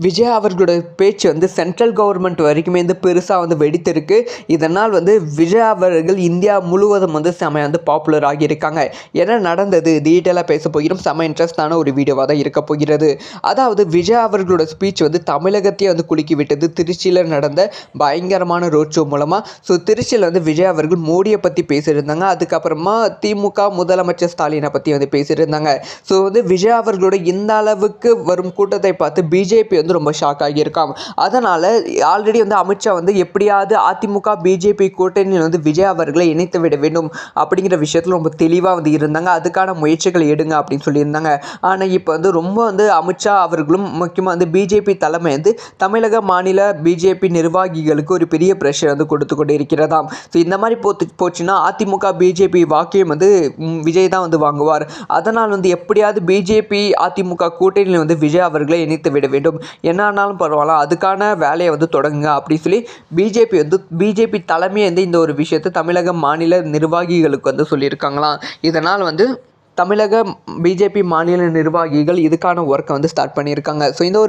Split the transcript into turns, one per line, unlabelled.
விஜய் அவர்களோட பேச்சு வந்து சென்ட்ரல் கவர்மெண்ட் வரைக்குமே வந்து பெருசாக வந்து வெடித்திருக்கு. இதனால் வந்து விஜய் அவர்கள் இந்தியா முழுவதும் வந்து செமையாக வந்து பாப்புலர் ஆகியிருக்காங்க. என்ன நடந்தது டீட்டெயிலாக பேச போகிறோம். செம இன்ட்ரெஸ்டான ஒரு வீடியோவாக தான் இருக்க போகிறது. அதாவது விஜய் அவர்களோட ஸ்பீச் வந்து தமிழகத்தையே வந்து குலுக்கி விட்டது. திருச்சியில் நடந்த பயங்கரமான ரோட் ஷோ மூலமாக. ஸோ திருச்சியில் வந்து விஜய் அவர்கள் மோடியை பற்றி பேசியிருந்தாங்க. அதுக்கப்புறமா திமுக முதலமைச்சர் ஸ்டாலினை பற்றி வந்து பேசியிருந்தாங்க. ஸோ வந்து விஜய் அவர்களோட இந்த அளவுக்கு வரும் கூட்டத்தை பார்த்து பிஜேபி வந்து ரொம்ப ஷாக் ஆகியிருக்காம். அதனால் ஆல்ரெடி வந்து அமித்ஷா வந்து எப்படியாவது அதிமுக பிஜேபி கூட்டணியில் வந்து விஜய் அவர்களை இணைத்து விட வேண்டும் அப்படிங்கிற விஷயத்தில் ரொம்ப தெளிவாக வந்து இருந்தாங்க. அதுக்கான முயற்சிகள் எடுங்க அப்படின்னு சொல்லியிருந்தாங்க. ஆனால் இப்போ வந்து ரொம்ப வந்து அமித்ஷா அவர்களும் முக்கியமாக வந்து பிஜேபி தலைமை வந்து தமிழக மாநில பிஜேபி நிர்வாகிகளுக்கு ஒரு பெரிய ப்ரெஷர் வந்து கொடுத்து கொண்டு இருக்கிறதாம். ஸோ இந்த மாதிரி போச்சுன்னா அதிமுக பிஜேபி வாக்கையும் வந்து விஜய் தான் வந்து வாங்குவார். அதனால் வந்து எப்படியாவது பிஜேபி அதிமுக கூட்டணியில் வந்து விஜய் அவர்களை இணைத்து விட வேண்டும். என்ன ஆனாலும் பரவாயில்ல, அதுக்கான வேலையை வந்து தொடங்குங்க அப்படின்னு சொல்லி பிஜேபி தலைமையை வந்து இந்த ஒரு விஷயத்தை தமிழக மாநில நிர்வாகிகளுக்கு வந்து சொல்லியிருக்காங்களாம். இதனால் வந்து தமிழக பிஜேபி மாநில நிர்வாகிகள் இதுக்கான ஒர்க்கை வந்து ஸ்டார்ட் பண்ணியிருக்காங்க. ஸோ இந்த ஒரு